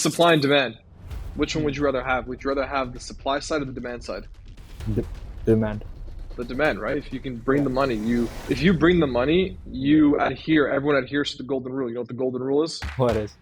Supply and demand. Which one would you rather have? Would you rather have the supply side or the demand side? D- Demand. The demand, right? If you can bring Yeah. the money, if you bring the money, you adhere. Everyone adheres to the golden rule. You know what the golden rule is? What is?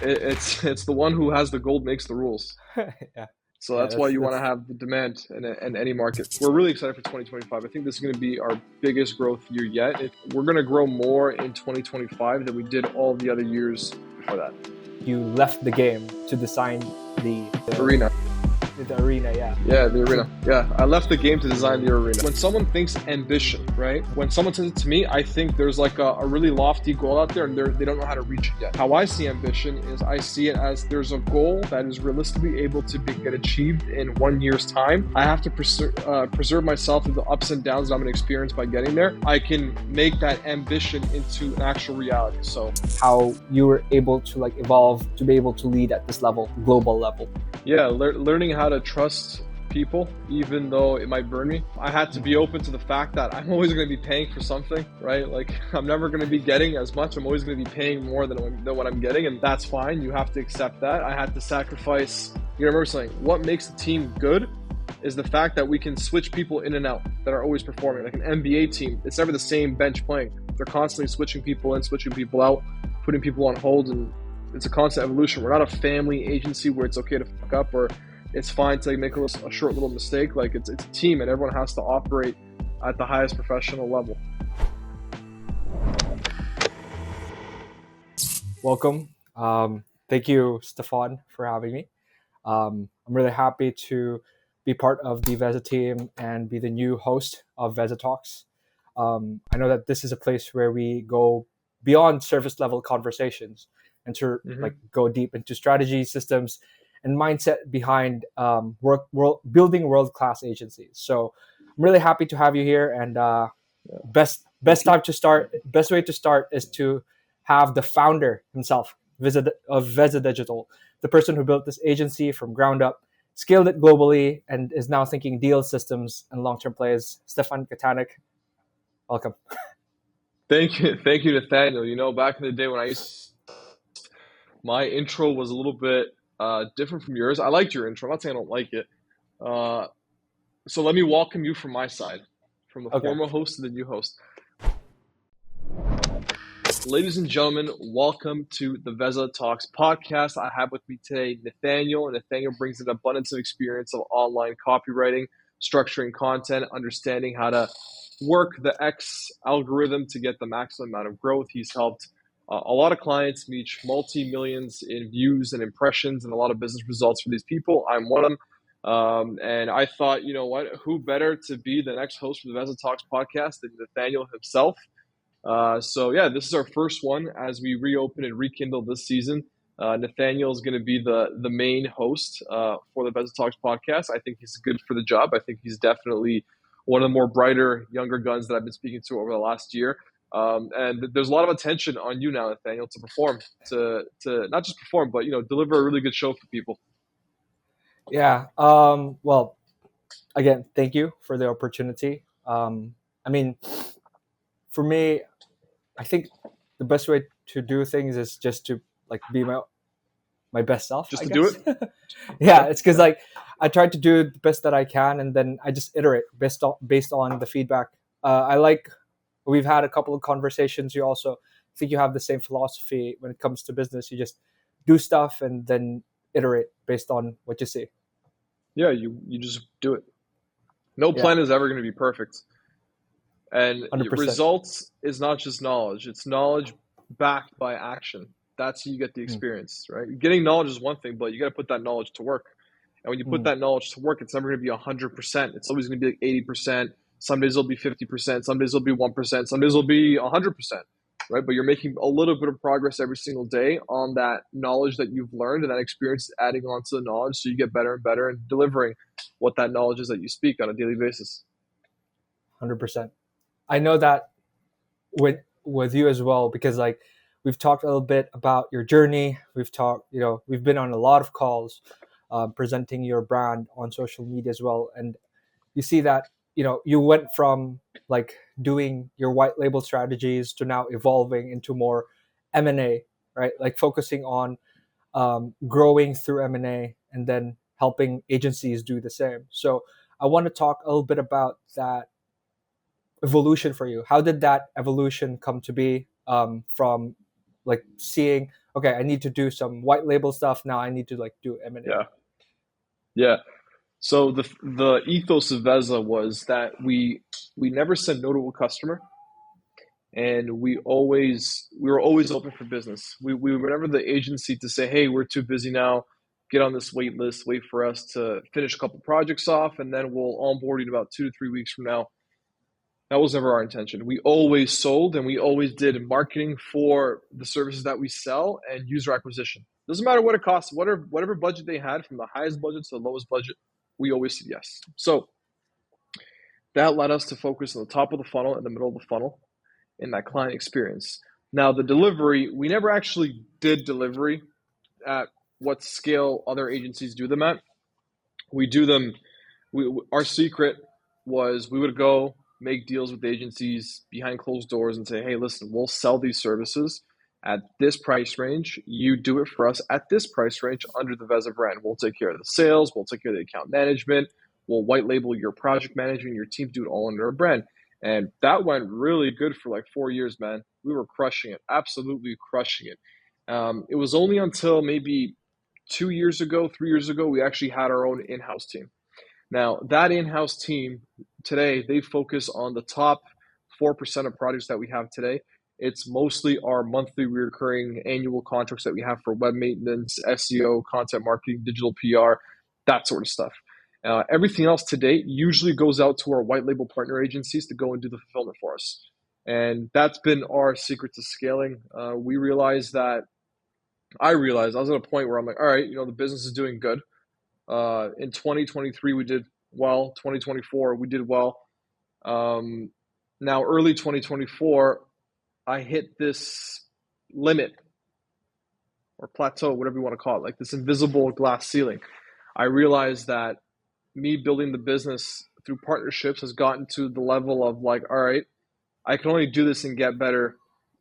It's the one who has the gold makes the rules. Yeah. So Yeah. that's why you want to have the demand in any market. We're really excited for 2025. I think this is going to be our biggest growth year yet. We're going to grow more in 2025 than we did all the other years before that. You left the game to design the Arena. The arena, yeah. Yeah, the arena. Yeah, I left the game to design the arena. When someone thinks ambition, right? When someone says it to me, I think there's like a really lofty goal out there and they don't know how to reach it yet. How I see ambition is I see it as there's a goal that is realistically able to get achieved in 1 year's time. I have to preserve myself through the ups and downs that I'm going to experience by getting there. I can make that ambition into an actual reality. So how you were able to like evolve to be able to lead at this level, global level. Yeah, learning how to trust people, even though it might burn me. I had to be open to the fact that I'm always going to be paying for something, right? Like I'm never going to be getting as much. I'm always going to be paying more than what I'm getting, and that's fine. You have to accept that. I had to sacrifice. You remember saying what makes a team good is the fact that we can switch people in and out that are always performing. Like an NBA team, it's never the same bench playing. They're constantly switching people in, switching people out, putting people on hold, and it's a constant evolution. We're not a family agency where it's okay to fuck up or it's fine to make a short little mistake. Like it's a team and everyone has to operate at the highest professional level. Welcome. Thank you, Stefan, for having me. I'm really happy to be part of the Veza team and be the new host of Veza Talks. I know that this is a place where we go beyond surface level conversations and to like go deep into strategy, systems, and mindset behind building world-class agencies. So I'm really happy to have you here. And best way to start is to have the founder himself, of Veza Digital, the person who built this agency from ground up, scaled it globally, and is now thinking deal systems and long-term plays. Stefan Katanic, welcome. Thank you, Nathaneal. You know, back in the day when my intro was a little bit different from yours. I liked your intro. I'm not saying I don't like it. So let me welcome you from my side, from the former host to the new host. Ladies and gentlemen, welcome to the Veza Talks podcast. I have with me today Nathaneal, and Nathaneal brings an abundance of experience of online copywriting, structuring content, understanding how to work the X algorithm to get the maximum amount of growth. He's helped a lot of clients reach multi-millions in views and impressions and a lot of business results for these people. I'm one of them. And I thought, you know what, who better to be the next host for the Veza Talks podcast than Nathaneal himself? So yeah, this is our first one as we reopen and rekindle this season. Nathaneal is going to be the main host for the Veza Talks podcast. I think he's good for the job. I think he's definitely one of the more brighter, younger guns that I've been speaking to over the last year. And there's a lot of attention on you now, Nathaneal, to perform, to not just perform, but deliver a really good show for people. Yeah. Well, again, thank you for the opportunity. I mean, for me, I think the best way to do things is just to like be my best self. Just I to guess. do it. Yeah, it's because like I try to do the best that I can, and then I just iterate based on the feedback. We've had a couple of conversations. You also think you have the same philosophy when it comes to business. You just do stuff and then iterate based on what you see. Yeah, you just do it. No plan is ever going to be perfect. And 100%. Results is not just knowledge. It's knowledge backed by action. That's how you get the experience, right? Getting knowledge is one thing, but you got to put that knowledge to work. And when you put that knowledge to work, it's never going to be 100%. It's always going to be like 80%. Some days it'll be 50%. Some days it'll be 1%. Some days it'll be 100%, right? But you're making a little bit of progress every single day on that knowledge that you've learned, and that experience is adding on to the knowledge, so you get better and better and delivering what that knowledge is that you speak on a daily basis. 100%. I know that with you as well, because like we've talked a little bit about your journey. We've been on a lot of calls, presenting your brand on social media as well. And you see that, you went from like doing your white label strategies to now evolving into more M&A, right? Like focusing on growing through M&A, and then helping agencies do the same. So I want to talk a little bit about that evolution for you. How did that evolution come to be, from like seeing, okay, I need to do some white label stuff, now I need to like do M&A? Yeah. Yeah. So the ethos of Veza was that we never said no to a customer, and we were always open for business. We were never the agency to say, hey, we're too busy now. Get on this wait list, wait for us to finish a couple projects off, and then we'll onboard you in about 2 to 3 weeks from now. That was never our intention. We always sold and we always did marketing for the services that we sell and user acquisition. Doesn't matter what it costs, whatever budget they had, from the highest budget to the lowest budget, we always said yes. So that led us to focus on the top of the funnel and the middle of the funnel in that client experience. Now, the delivery, we never actually did delivery at what scale other agencies do them at. We do them, our secret was we would go make deals with agencies behind closed doors and say, hey, listen, we'll sell these services at this price range. You do it for us at this price range under the Veza brand. We'll take care of the sales. We'll take care of the account management. We'll white label your project management. Your team do it all under a brand. And that went really good for like 4 years, man. We were crushing it, absolutely crushing it. It was only until maybe 2 years ago, 3 years ago, we actually had our own in-house team. Now, that in-house team today, they focus on the top 4% of projects that we have today. It's mostly our monthly recurring annual contracts that we have for web maintenance, SEO, content marketing, digital PR, that sort of stuff. Everything else to date usually goes out to our white label partner agencies to go and do the fulfillment for us. And that's been our secret to scaling. We realized that I realized I was at a point where I'm like, all right, the business is doing good. In 2023, we did well. 2024, we did well. Now, early 2024, I hit this limit or plateau, whatever you want to call it, like this invisible glass ceiling. I realized that me building the business through partnerships has gotten to the level of like, all right, I can only do this and get better,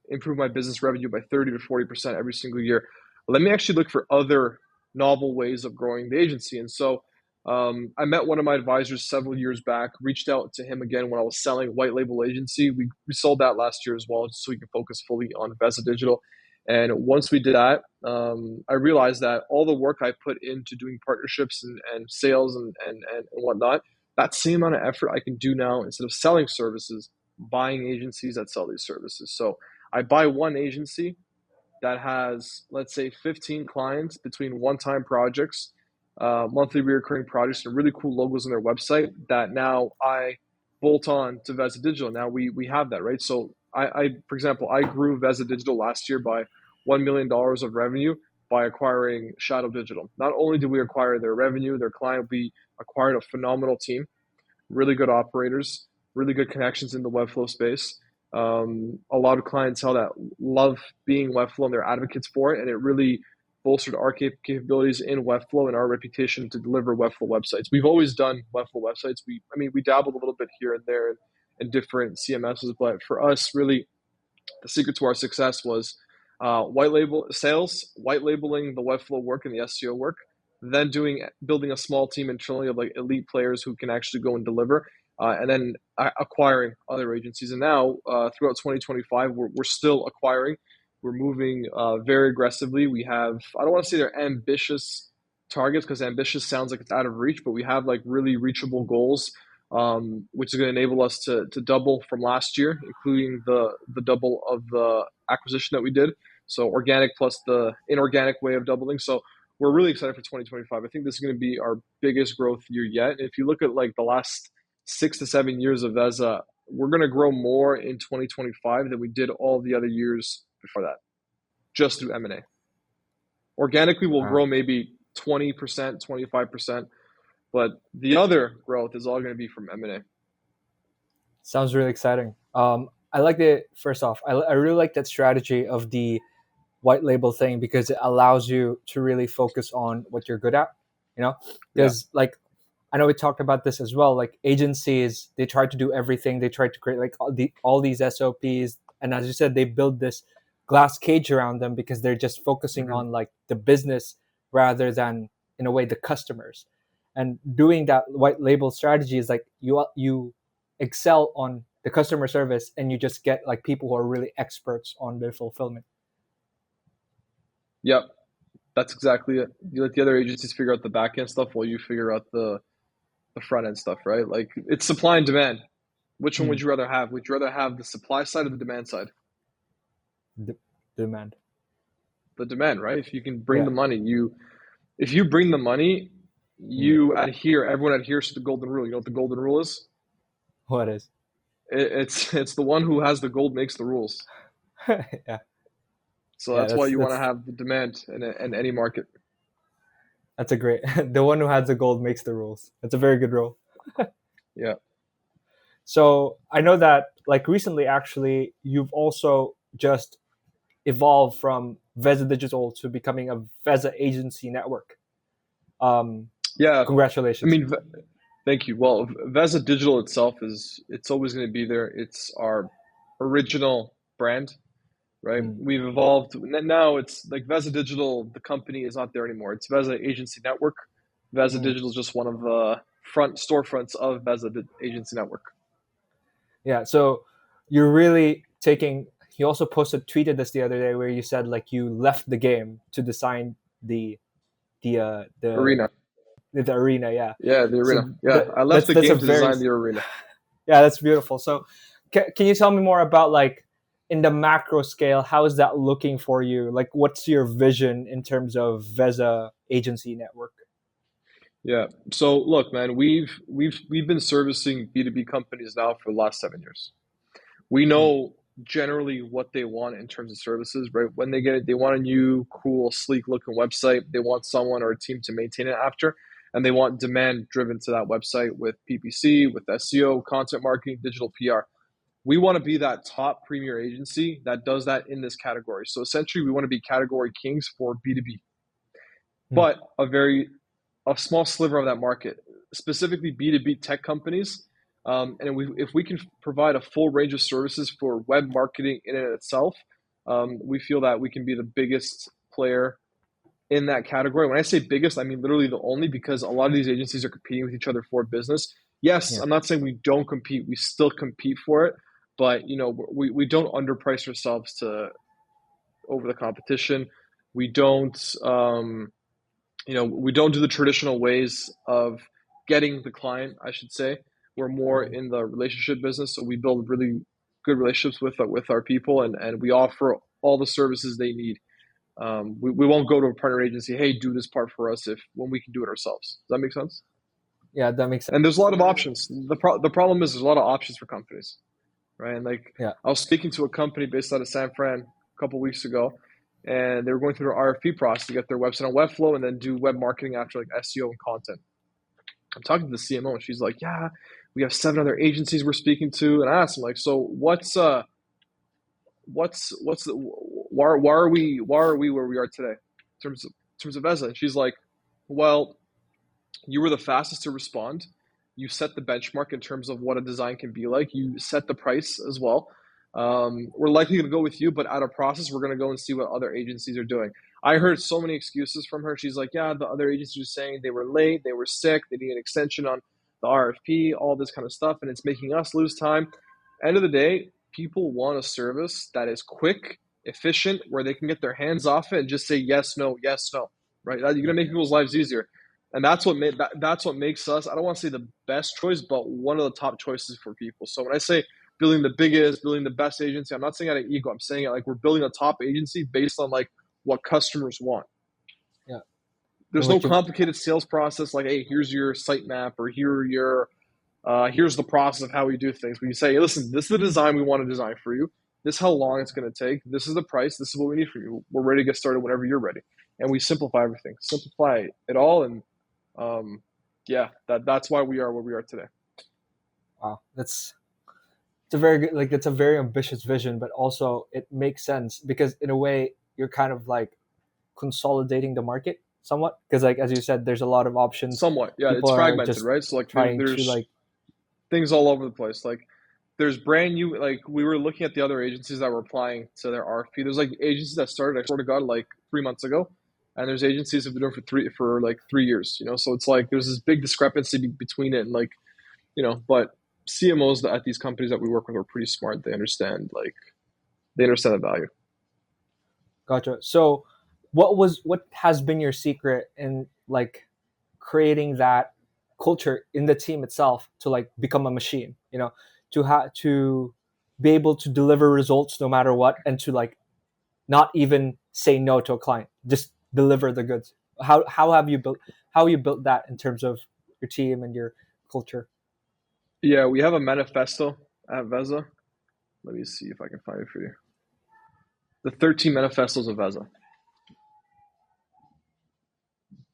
improve my business revenue by 30 to 40% every single year. Let me actually look for other novel ways of growing the agency. And so I met one of my advisors several years back, reached out to him again when I was selling white label agency. We sold that last year as well, just so we can focus fully on Veza Digital. And once we did that, I realized that all the work I put into doing partnerships and sales and whatnot, that same amount of effort I can do now instead of selling services, buying agencies that sell these services. So I buy one agency that has, let's say, 15 clients between one-time projects, monthly recurring projects, and really cool logos on their website that now I bolt on to Veza Digital. Now we have that, right? So for example, I grew Veza Digital last year by $1 million of revenue by acquiring Shadow Digital. Not only did we acquire their revenue, their client, we acquired a phenomenal team, really good operators, really good connections in the Webflow space. A lot of clientele that love being Webflow and they're advocates for it, and it really bolstered our capabilities in Webflow and our reputation to deliver Webflow websites. We've always done Webflow websites. We dabbled a little bit here and there in different CMSs, but for us, really, the secret to our success was white label sales, white labeling the Webflow work and the SEO work, then building a small team internally of like elite players who can actually go and deliver, and then acquiring other agencies. And now, throughout 2025, we're still acquiring. We're moving very aggressively. We have, I don't want to say they're ambitious targets because ambitious sounds like it's out of reach, but we have like really reachable goals, which is going to enable us to double from last year, including the double of the acquisition that we did. So organic plus the inorganic way of doubling. So we're really excited for 2025. I think this is going to be our biggest growth year yet. And if you look at like the last 6 to 7 years of Veza, we're going to grow more in 2025 than we did all the other years before that, just through M&A. Organically, we'll grow maybe 20%, 25%, but the other growth is all going to be from M&A. Sounds really exciting. I like the, first off, I really like that strategy of the white label thing because it allows you to really focus on what you're good at, because like, I know we talked about this as well, like agencies, they try to do everything. They try to create like all these SOPs. And as you said, they build this glass cage around them because they're just focusing Mm-hmm. on like the business rather than in a way the customers. And doing that white label strategy is like you excel on the customer service and you just get like people who are really experts on their fulfillment. Yep, that's exactly it. You let the other agencies figure out the back end stuff while you figure out the front end stuff, right? Like it's supply and demand. Which one Mm. would you rather have? Would you rather have the supply side or the demand side? D- demand. The demand, right? If you can bring Yeah. the money, if you bring the money, Mm. you adhere. Everyone adheres to the golden rule. You know what the golden rule is? What is? It's the one who has the gold makes the rules. Yeah. So Yeah. that's why That's you want to that's have the demand in any market. that's a great. The one who has the gold makes the rules. That's a very good rule. Yeah. So I know that like recently, actually, you've also just evolved from Veza Digital to becoming a Veza Agency Network. Um, Yeah. I Congratulations. mean, thank you. Well, Veza Digital itself it's always going to be there. It's our original brand, right? Mm, We've evolved. Now it's like Veza Digital, the company is not there anymore. It's Veza Agency Network. Veza mm. Digital is just one of the front storefronts of Veza Agency Network. Yeah. So you're really taking. You also tweeted this the other day where you said like you left the game to design the the uh, the Arena. the arena. Yeah. Yeah, the arena. So Yeah, I left the that's a game to very, design the arena. yeah, that's beautiful. So can you tell me more about like in the macro scale, how is that looking for you? Like what's your vision in terms of Veza Agency Network? Yeah. So look, man, we've been servicing B2B companies now for the last 7 years. We Mm, know generally what they want in terms of services, right? When they get it, they want a new, cool, sleek looking website. They want someone or a team to maintain it after, and they want demand driven to that website with PPC, with SEO, content marketing, digital PR. We want to be that top premier agency that does that in this category. So essentially, we want to be category kings for B2B, mm, but a small sliver of that market, specifically B2B tech companies. And if we can provide a full range of services for web marketing in and itself, we feel that we can be the biggest player in that category. When I say biggest, I mean literally the only, because a lot of these agencies are competing with each other for business. Yes, yeah. I'm not saying we don't compete; we still compete for it, but we don't underprice ourselves to over the competition. We don't. We don't do the traditional ways of getting the client, I should say. We're more Mm, in the relationship business, so we build really good relationships with our people, and we offer all the services they need. We won't go to a partner agency, hey, do this part for us, if when we can do it ourselves. Does that make sense? yeah, that makes And there's a sense. lot of options. The problem is there's a lot of options for companies, right? And like Yeah. I was speaking to a company based out of San Fran a couple of weeks ago, and they were going through their RFP process to get their website on Webflow and then do web marketing after like SEO and content. I'm talking to the CMO, and she's like, "Yeah, we have 7 other agencies we're speaking to." And I asked him like, "So what's the why are we where we are today in terms of Veza?" And she's like, "Well, you were the fastest to respond. You set the benchmark in terms of what a design can be like. You set the price as well. We're likely going to go with you, but out of process, we're going to go and see what other agencies are doing." I heard so many excuses from her. She's like, "Yeah, the other agencies are saying they were late, they were sick, they need an extension on the RFP, all this kind of stuff, and it's making us lose time." End of the day, people want a service that is quick, efficient, where they can get their hands off it and just say yes, no, yes, no. Right? You're going to make people's lives easier, and that's what makes us. I don't want to say the best choice, but one of the top choices for people. So when I say building the biggest, building the best agency, I'm not saying out of ego. I'm saying it like we're building a top agency based on like what customers want. Yeah. And There's no what you complicated sales process like, hey, here's your sitemap, or here's the process of how we do things. When you say, hey, listen, this is the design we want to design for you. This is how long it's going to take. This is the price. This is what we need from you. We're ready to get started whenever you're ready. And we simplify everything, simplify it all, and um, yeah, that's why we are where we are today. wow, that's it's a very good, like it's a very ambitious vision, but also it makes sense because in a way you're kind of like consolidating the market somewhat because like as you said there's a lot of options. Somewhat, yeah. People It's are fragmented, just right? So like trying to there's like things all over the place. Like there's brand new, like we were looking at the other agencies that were applying to their RFP. There's like agencies that started, I swear to God, like 3 months ago, and there's agencies that have been doing for like 3 years. So it's like there's this big discrepancy between it, and like but CMOs at these companies that we work with are pretty smart. They understand the value. Gotcha. So, what has been your secret in like creating that culture in the team itself to like become a machine? To be able to deliver results no matter what, and to like not even say no to a client, just deliver the goods. How you built that in terms of your team and your culture? Yeah, we have a manifesto at Veza. Let me see if I can find it for you. The 13 manifestos of Veza.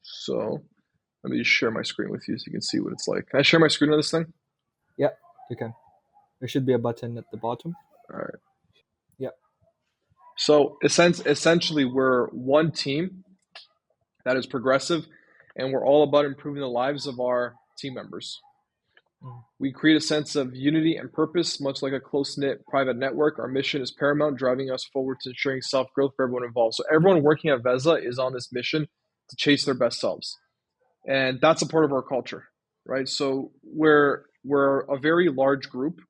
So let me just share my screen with you so you can see what it's like. Can I share my screen on this thing? Yeah, you can. There should be a button at the bottom. All right. Yeah. So essentially, we're one team that is progressive, and we're all about improving the lives of our team members. We create a sense of unity and purpose, much like a close-knit private network. Our mission is paramount, driving us forward to ensuring self-growth for everyone involved. So everyone working at Veza is on this mission to chase their best selves. And that's a part of our culture, right? So we're a very large group,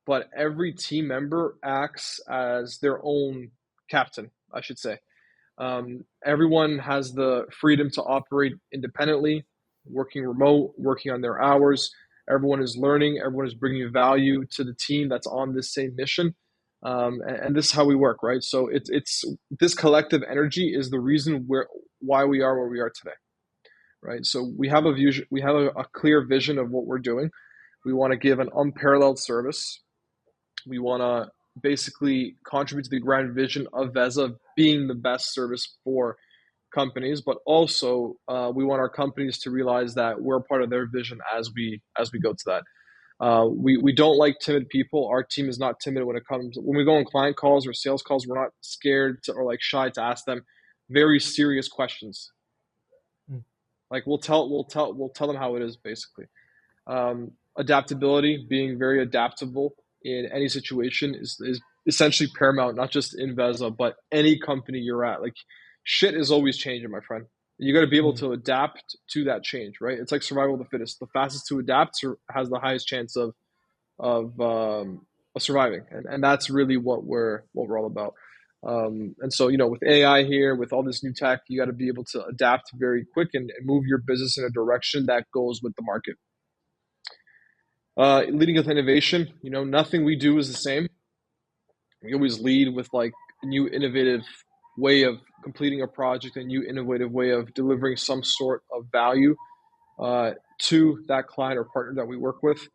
but every team member acts as their own captain, I should say. Everyone has the freedom to operate independently, working remote, working on their hours. Everyone is learning. Everyone is bringing value to the team that's on this same mission. And this is how we work, right? So it's this collective energy is the reason why we are where we are today, right? So we have a clear vision of what we're doing. We want to give an unparalleled service. We want to basically contribute to the grand vision of Veza being the best service for companies, but also we want our companies to realize that we're part of their vision as we go to that. We don't like timid people. Our team is not timid when we go on client calls or sales calls. We're not scared or like shy to ask them very serious questions. Like we'll tell them how it is basically. Adaptability, being very adaptable in any situation is essentially paramount, not just in Veza, but any company you're at. Like shit is always changing, my friend. You got to be able to adapt to that change, right? It's like survival of the fittest. The fastest to adapt has the highest chance of surviving, and that's really what we're all about. And so, with AI here, with all this new tech, you got to be able to adapt very quick and move your business in a direction that goes with the market. Leading with innovation, nothing we do is the same. We always lead with like a new innovative way of completing a project, a new innovative way of delivering some sort of value to that client or partner that we work with.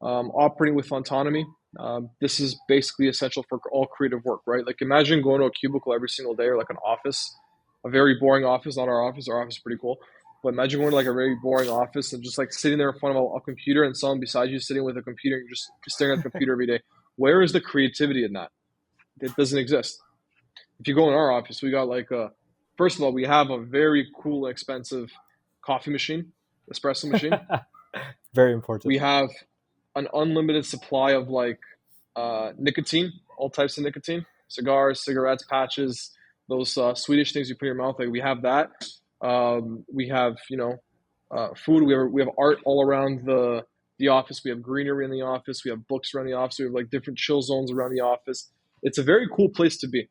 Operating with autonomy. This is basically essential for all creative work, right? Like imagine going to a cubicle every single day or like an office, a very boring office, not our office. Our office is pretty cool. But imagine going to like a very boring office and just like sitting there in front of a computer and someone beside you sitting with a computer and you're just staring at the computer every day. Where is the creativity in that? It doesn't exist. If you go in our office, we got like first of all, we have a very cool, expensive coffee machine, espresso machine. Very important. We have an unlimited supply of like nicotine, all types of nicotine, cigars, cigarettes, patches, those Swedish things you put in your mouth. Like we have that. We have food. We have art all around the office. We have greenery in the office. We have books around the office. We have like different chill zones around the office. It's a very cool place to be.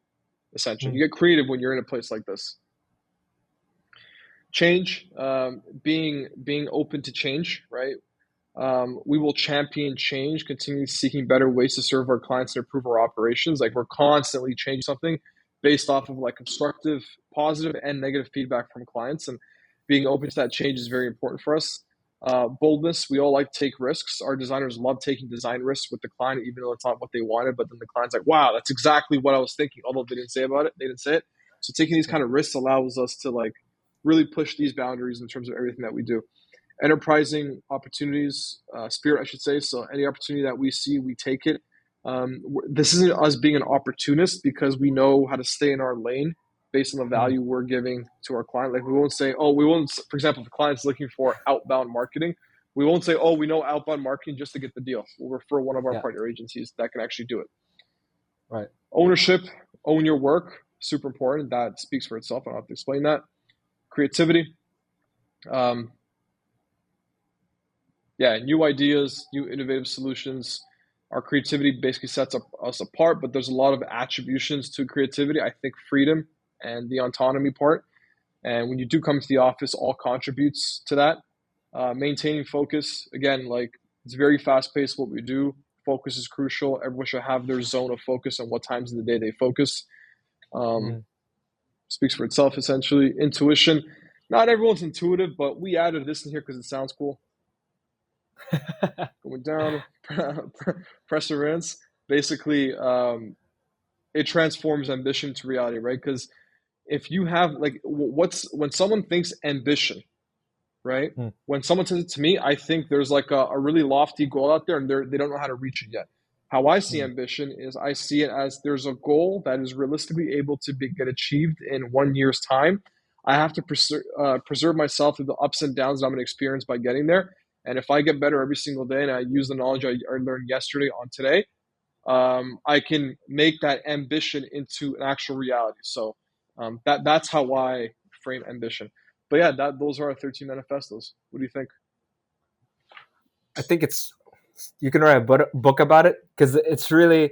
Essentially, you get creative when you're in a place like this. Change, being open to change, right? We will champion change, continue seeking better ways to serve our clients and improve our operations. Like we're constantly changing something based off of like constructive, positive, and negative feedback from clients, and being open to that change is very important for us. Boldness, we all like to take risks. Our designers love taking design risks with the client, even though it's not what they wanted. But then the client's like, "Wow, that's exactly what I was thinking." Although they didn't say it. So taking these kind of risks allows us to like really push these boundaries in terms of everything that we do. Enterprising opportunities, spirit, I should say. So any opportunity that we see, we take it. This isn't us being an opportunist because we know how to stay in our lane based on the value we're giving to our client. Like we won't say, for example, if the client's looking for outbound marketing, We won't say, oh, we know outbound marketing just to get the deal. We'll refer one of our Yeah. partner agencies that can actually do it. Right. Ownership, own your work, super important. That speaks for itself. I don't have to explain that. Creativity. New ideas, new innovative solutions. Our creativity basically sets us apart, but there's a lot of attributions to creativity. I think freedom and the autonomy part. And when you do come to the office, all contributes to that. Maintaining focus, again, like it's very fast paced what we do. Focus is crucial. Everyone should have their zone of focus and what times of the day they focus. Speaks for itself, essentially. Intuition. Not everyone's intuitive, but we added this in here because it sounds cool. Going down, perseverance. Basically, it transforms ambition to reality, right? Because if you have like, when someone thinks ambition, right? When someone says it to me, I think there's like a really lofty goal out there, and they don't know how to reach it yet. How I see ambition is I see it as there's a goal that is realistically able to get achieved in 1 year's time. I have to preserve myself through the ups and downs that I'm going to experience by getting there. And if I get better every single day and I use the knowledge I learned yesterday on today, I can make that ambition into an actual reality. So that's how I frame ambition. But yeah, those are our 13 manifestos. What do you think? I think you can write a book about it, because it's really,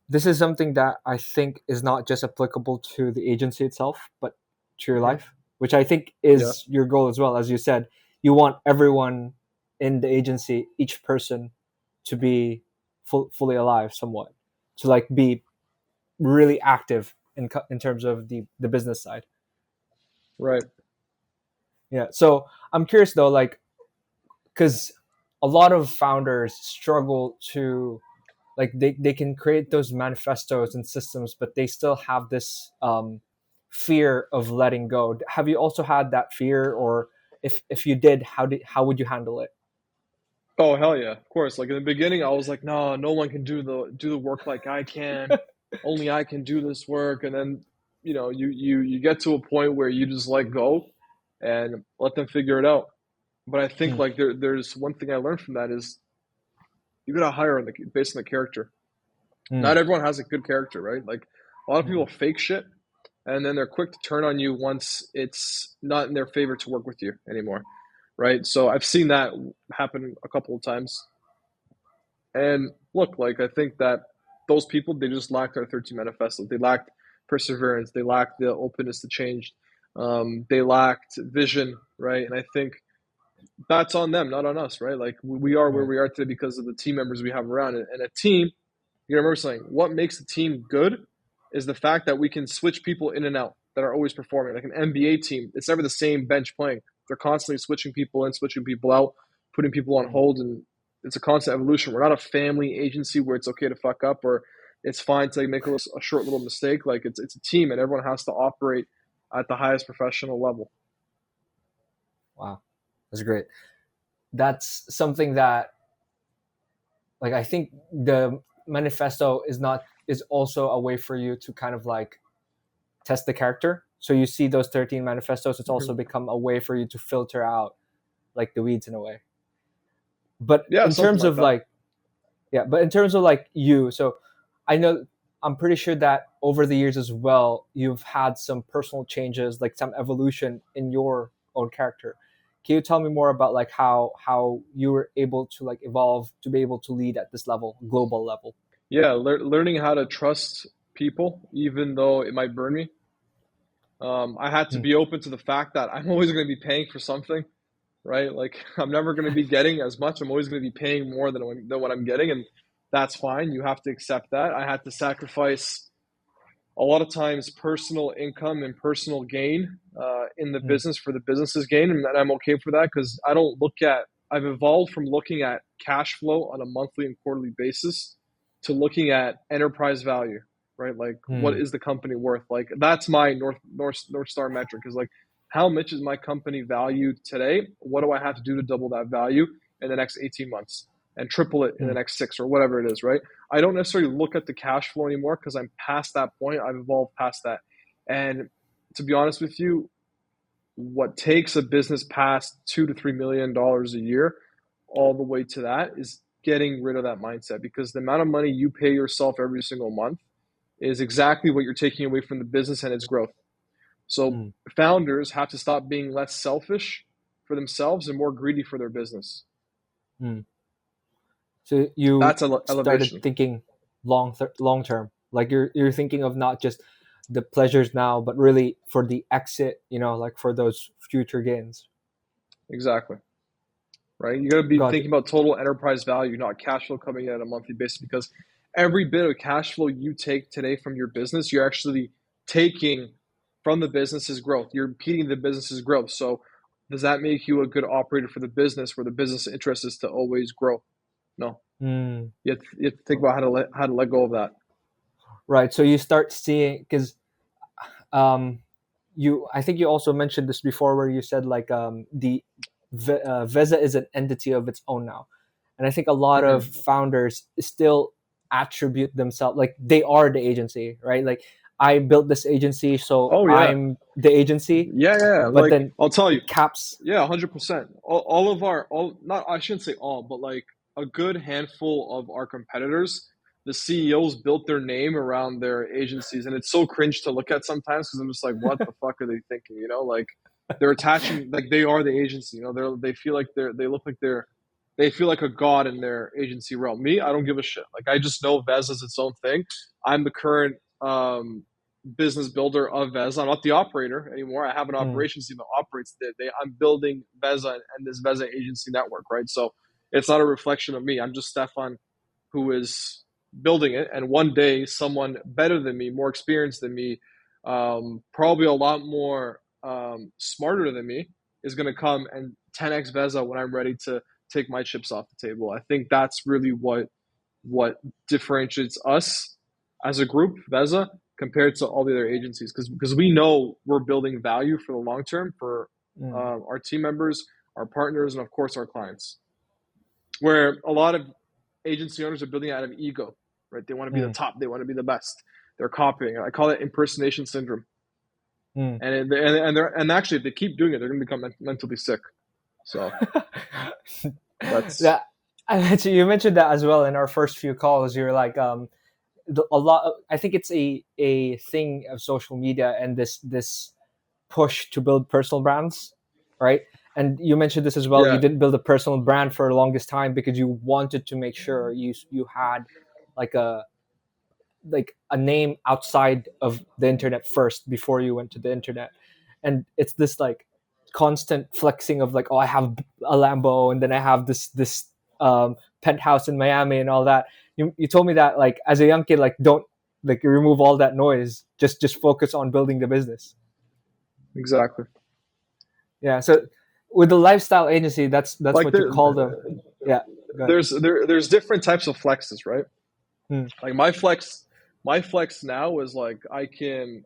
this is something that I think is not just applicable to the agency itself, but to your life, which I think is your goal as well. As you said, you want everyone in the agency, each person, to be fully alive somewhat, to like be really active in terms of the business side. Right. Yeah. So I'm curious though, like, because a lot of founders struggle to, like, they can create those manifestos and systems, but they still have this fear of letting go. Have you also had that fear, or if you did, how would you handle it? Oh hell yeah, of course. Like in the beginning, I was like, no one can do the work like I can. Only I can do this work. And then you get to a point where you just let go and let them figure it out. But I think like there's one thing I learned from that is you gotta hire based on the character. Not everyone has a good character, right? Like a lot of people fake shit, and then they're quick to turn on you once it's not in their favor to work with you anymore, right? So I've seen that happen a couple of times. And look, like I think that those people, they just lacked our 13 manifesto. They lacked perseverance. They lacked the openness to change. They lacked vision, right? And I think that's on them, not on us, right? Like we are where we are today because of the team members we have around it. And a team, you remember saying, what makes a team good is the fact that we can switch people in and out that are always performing. Like an NBA team, it's never the same bench playing. They're constantly switching people in, switching people out, putting people on hold, and it's a constant evolution. We're not a family agency where it's okay to fuck up or it's fine to make a short little mistake. Like it's a team, and everyone has to operate at the highest professional level. Wow, that's great. That's something that, like, I think the manifesto is also a way for you to kind of like test the character. So you see those 13 manifestos, it's also become a way for you to filter out like the weeds in a way. But in terms of but in terms of like you, so I know, I'm pretty sure that over the years as well, you've had some personal changes, like some evolution in your own character. Can you tell me more about like how you were able to like evolve to be able to lead at this level, global level? Yeah, learning how to trust people, even though it might burn me. I had to be open to the fact that I'm always going to be paying for something, right? Like I'm never going to be getting as much. I'm always going to be paying more than what I'm getting, and that's fine. You have to accept that. I had to sacrifice a lot of times personal income and personal gain in the business for the business's gain, and I'm okay for that because I don't look at. I've evolved from looking at cash flow on a monthly and quarterly basis to looking at enterprise value, right? Like what is the company worth? Like that's my North Star metric is like how much is my company valued today? What do I have to do to double that value in the next 18 months and triple it in the next 6 or whatever it is, right? I don't necessarily look at the cash flow anymore because I'm past that point. I've evolved past that. And to be honest with you, what takes a business past $2 to $3 million a year all the way to that is getting rid of that mindset, because the amount of money you pay yourself every single month is exactly what you're taking away from the business and its growth. So Mm, founders have to stop being less selfish for themselves and more greedy for their business. mm. So you That's started elevation. thinking long term. Like you're thinking of not just the pleasures now, but really for the exit, like for those future gains. Exactly. Right? You got to be Got thinking you. about total enterprise value, not cash flow coming in on a monthly basis, because every bit of cash flow you take today from your business, you're actually taking from the business's growth. You're impeding the business's growth. So does that make you a good operator for the business, where the business interest is to always grow? No. Mm. You have to think about how to let go of that. Right. So you start seeing, because um, I think you also mentioned this before, where you said like Veza is an entity of its own now, and I think a lot of Mm-hmm. founders still attribute themselves like they are the agency, right? Like I built this agency, so Oh yeah, I'm the agency, yeah. but Like then I'll tell you, it caps. yeah, 100%. All of our all not I shouldn't say all, but like a good handful of our competitors, the CEOs built their name around their agencies, and it's so cringe to look at sometimes, because I'm just like, what the fuck are they thinking? Like they're attaching, like they are the agency. They feel like they look like they feel like a god in their agency realm. Me, I don't give a shit. Like I just know Vez is its own thing. I'm the current business builder of Veza. I'm not the operator anymore. I have an Mm, operations team that operates I'm building Veza and this Veza Agency Network, right? So it's not a reflection of me. I'm just Stefan, who is building it. And one day, someone better than me, more experienced than me, probably a lot more smarter than me, is going to come and 10x Veza when I'm ready to take my chips off the table. I think that's really what differentiates us as a group, Veza, compared to all the other agencies, because we know we're building value for the long term for mm, our team members, our partners, and of course our clients. Where a lot of agency owners are building out of ego, right? They want to be the mm, top, they want to be the best. They're copying. I call it impersonation syndrome. mm. And actually, if they keep doing it, they're going to become mentally sick. So that's Yeah, actually, you mentioned that as well in our first few calls. You're like, a lot. I think it's a thing of social media and this push to build personal brands, right? And you mentioned this as well. You yeah, didn't build a personal brand for the longest time because you wanted to make sure you had like a name outside of the internet first before you went to the internet. And it's this like constant flexing of like, oh, I have a Lambo, and then I have this penthouse in Miami and all that. You told me that like as a young kid, like don't like remove all that noise, just focus on building the business. exactly. Yeah. So with the lifestyle agency, that's Like what you call them. Yeah. Good. there's different types of flexes, right? Hmm. Like my flex now is like I can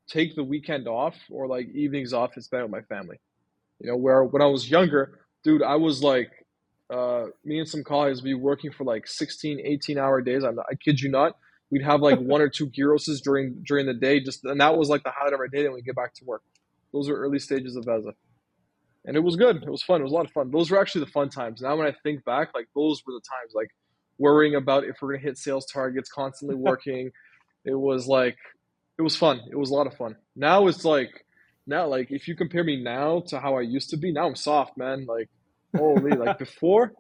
take the weekend off, or like evenings off, and spend it with my family. Where when I was younger, dude, I was like, me and some colleagues would be working for like 16, 18-hour days. I kid you not. We'd have like one or two gyroses during the day, and that was like the highlight of our day. Then we get back to work. Those are early stages of Veza, and it was good. It was fun. It was a lot of fun. Those were actually the fun times. Now when I think back, like those were the times, like worrying about if we're gonna hit sales targets, constantly working. It was like it was fun. It was a lot of fun. Now if you compare me now to how I used to be, now I'm soft, man. Like holy, like before,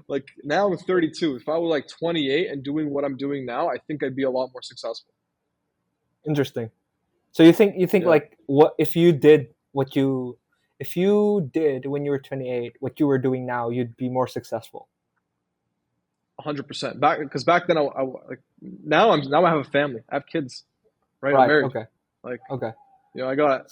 like now I'm 32. If I was like 28 and doing what I'm doing now, I think I'd be a lot more successful. Interesting. So you think Yeah, like what if you did when you were 28 what you were doing now, you'd be more successful. 100%. Back then I like now I have a family. I have kids, right? I'm Right. married. Okay. Like Okay. I got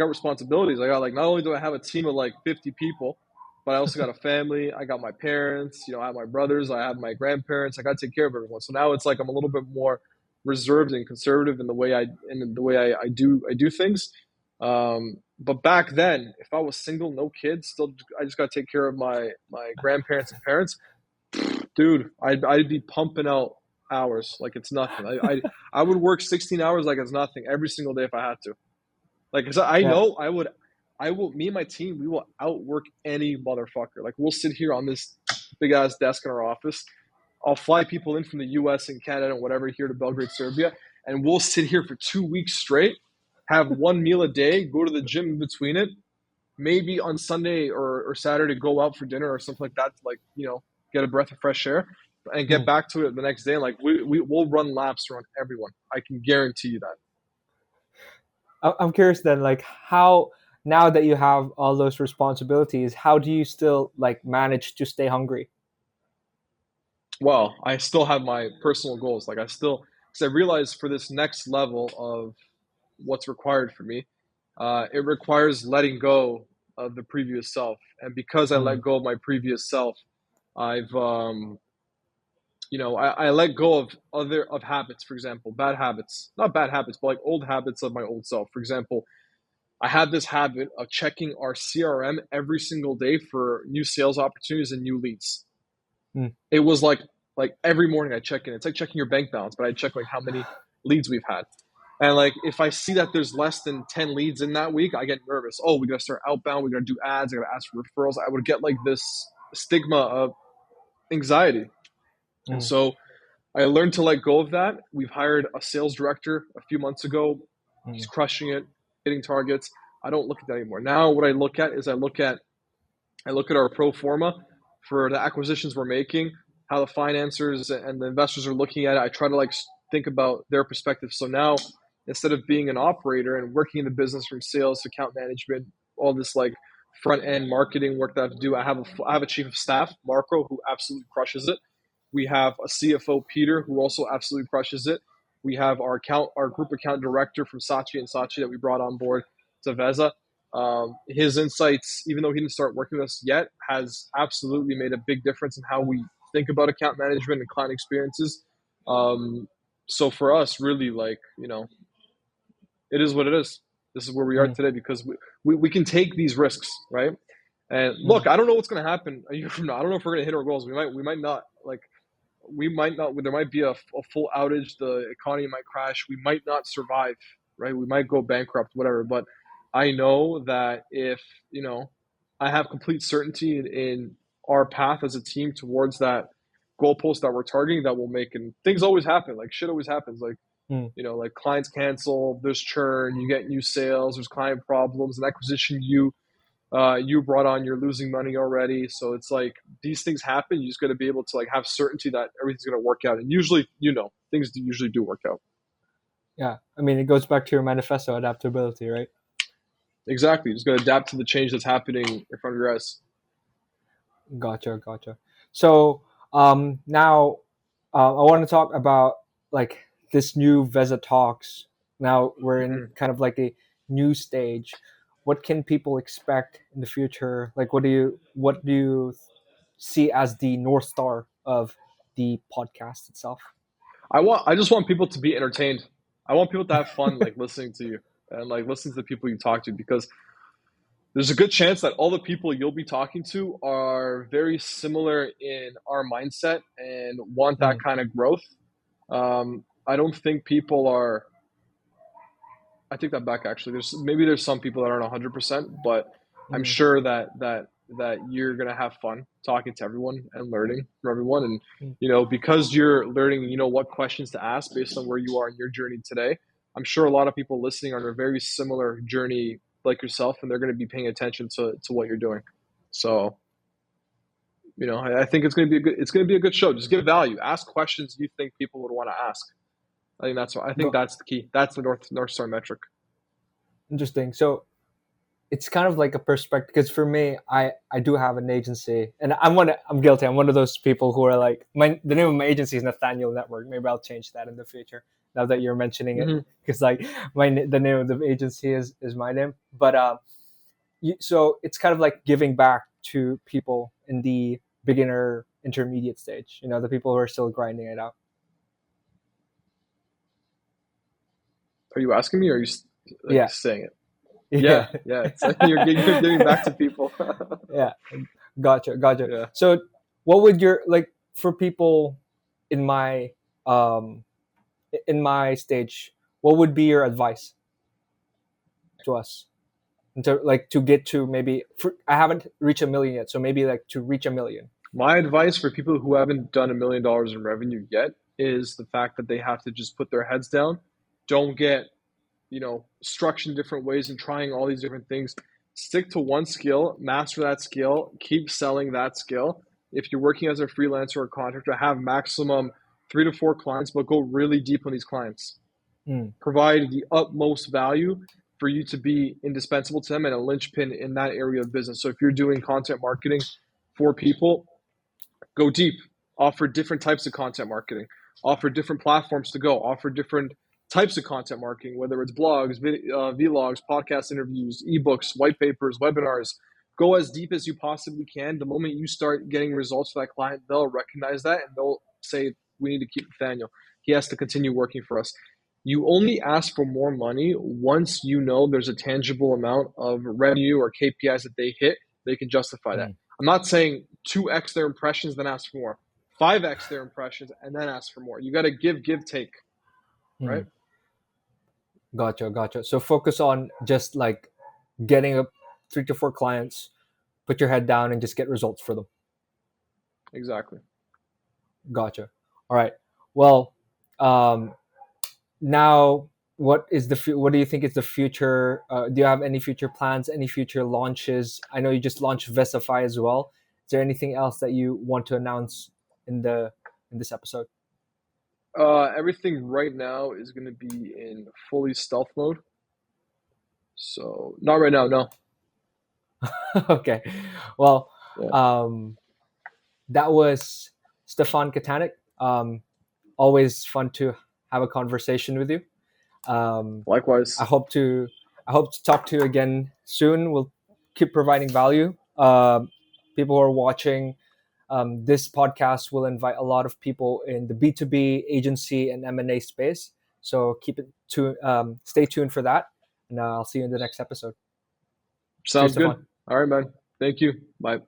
responsibilities. I got like not only do I have a team of like 50 people, but I also got a family. I got my parents. I have my brothers. I have my grandparents. I got to take care of everyone. So now it's like I'm a little bit more reserved and conservative in the way I do things. But back then, if I was single, no kids, still I just got to take care of my grandparents and parents. Dude, I'd be pumping out hours like it's nothing. I would work 16 hours like it's nothing every single day if I had to. Like, 'cause I Yeah. know me and my team, we will outwork any motherfucker. Like we'll sit here on this big ass desk in our office. I'll fly people in from the US and Canada and whatever here to Belgrade, Serbia, and we'll sit here for 2 weeks straight, have one meal a day, go to the gym in between it, maybe on Sunday or Saturday go out for dinner or something like that to like, get a breath of fresh air and get Mm. back to it the next day. And like we'll run laps around everyone. I can guarantee you that. I'm curious then, like how now that you have all those responsibilities, how do you still like manage to stay hungry? Well, I still have my personal goals. Like because I realize for this next level of what's required for me, it requires letting go of the previous self. And because I let Mm. go of my previous self, I've, I let go of of habits, for example, bad habits, not bad habits, but like old habits of my old self. For example, I had this habit of checking our CRM every single day for new sales opportunities and new leads. Mm. It was like every morning I check in. It's like checking your bank balance, but I check like how many leads we've had. And like if I see that there's less than 10 leads in that week, I get nervous. Oh, we gotta start outbound, we gotta do ads, I gotta ask for referrals. I would get like this stigma of anxiety. And Mm. so I learned to let go of that. We've hired a sales director a few months ago. He's Mm. crushing it, hitting targets. I don't look at that anymore. Now what I look at is I look at our pro forma for the acquisitions we're making, how the financiers and the investors are looking at it. I try to like think about their perspective. So now instead of being an operator and working in the business from sales to account management, all this like front end marketing work that I have to do, I have a chief of staff, Marco, who absolutely crushes it. We have a CFO, Peter, who also absolutely crushes it. We have our group account director from Sachi and Sachi that we brought on board to Veza. His insights, even though he didn't start working with us yet, has absolutely made a big difference in how we think about account management and client experiences. So for us, really, like it is what it is. This is where we are Mm. today because we can take these risks, right? And Mm. look, I don't know what's going to happen a year from now. I don't know if we're going to hit our goals. We might not. Like we might not. There might be a full outage. The economy might crash. We might not survive. Right? We might go bankrupt. Whatever. But I know that if I have complete certainty in our path as a team towards that goalpost that we're targeting, that we'll make. And things always happen. Like shit always happens. Like Mm. like clients cancel, there's churn, you get new sales, there's client problems, an acquisition you brought on, you're losing money already. So it's like these things happen. You just got to be able to like have certainty that everything's going to work out. And usually, things usually do work out. Yeah, I mean, it goes back to your manifesto adaptability, right? Exactly. You just got to adapt to the change that's happening in front of your eyes. Gotcha. So now I want to talk about like this new Veza Talks. Now we're in Mm-hmm. kind of like a new stage. What can people expect in the future? Like, what do you see as the North Star of the podcast itself? I just want people to be entertained. I want people to have fun, like listening to you and like listen to the people you talk to because there's a good chance that all the people you'll be talking to are very similar in our mindset and want that Mm. kind of growth. I don't think people are. I take that back. Actually, there's some people that aren't 100%, but I'm Mm. sure that you're gonna have fun talking to everyone and learning from everyone. And Mm. because you're learning, what questions to ask based on where you are in your journey today. I'm sure a lot of people listening are on a very similar journey like yourself, and they're going to be paying attention to what you're doing. So, I think it's going to be a good show. Just give value. Ask questions you think people would want to ask. I think Go- that's the key. That's the North Star metric. Interesting. So it's kind of like a perspective because for me, I do have an agency, and I'm guilty. I'm one of those people who are like the name of my agency is Nathaneal Network. Maybe I'll change that in the future. Now that you're mentioning it, Mm-hmm. because like the name of the agency is my name. But so it's kind of like giving back to people in the beginner intermediate stage. The people who are still grinding it out. Are you asking me, or are you like Yeah, saying it? yeah, Yeah, yeah. It's like you're giving back to people. yeah. Gotcha. Yeah. So, what would your like for people in my um in my stage? What would be your advice to us? to get to maybe I haven't reached a million yet, so maybe like to reach a million. My advice for people who haven't done $1 million in revenue yet is the fact that they have to just put their heads down. Don't get, structured in different ways and trying all these different things. Stick to one skill, master that skill, keep selling that skill. If you're working as a freelancer or contractor, have maximum 3 to 4 clients, but go really deep on these clients. Provide the utmost value for you to be indispensable to them and a linchpin in that area of business. So if you're doing content marketing for people, go deep, offer different types of content marketing, offer different platforms to go, offer different types of content marketing, whether it's blogs, vlogs, podcast interviews, ebooks, white papers, webinars. Go as deep as you possibly can. The moment you start getting results for that client, they'll recognize that and they'll say, we need to keep Nathaniel. He has to continue working for us. You only ask for more money once you know there's a tangible amount of revenue or KPIs that they hit, they can justify that. I'm not saying 2x their impressions, then ask for more. 5x their impressions, and then ask for more. You got to give, take, right? Gotcha. So focus on just like getting a 3 to 4 clients, put your head down and just get results for them. Exactly. Gotcha. All right. Well, now what do you think is the future? Do you have any future plans, any future launches? I know you just launched Vesify as well. Is there anything else that you want to announce in this episode? Everything right now is going to be in fully stealth mode. So not right now, no. Okay. Well, Yeah. that was Stefan Katanic. Always fun to have a conversation with you. Likewise. I hope to talk to you again soon. We'll keep providing value. People who are watching this podcast will invite a lot of people in the B2B agency and M&A space. So stay tuned for that. And I'll see you in the next episode. Sounds Cheers, good. Stefan. All right, man. Thank you. Bye.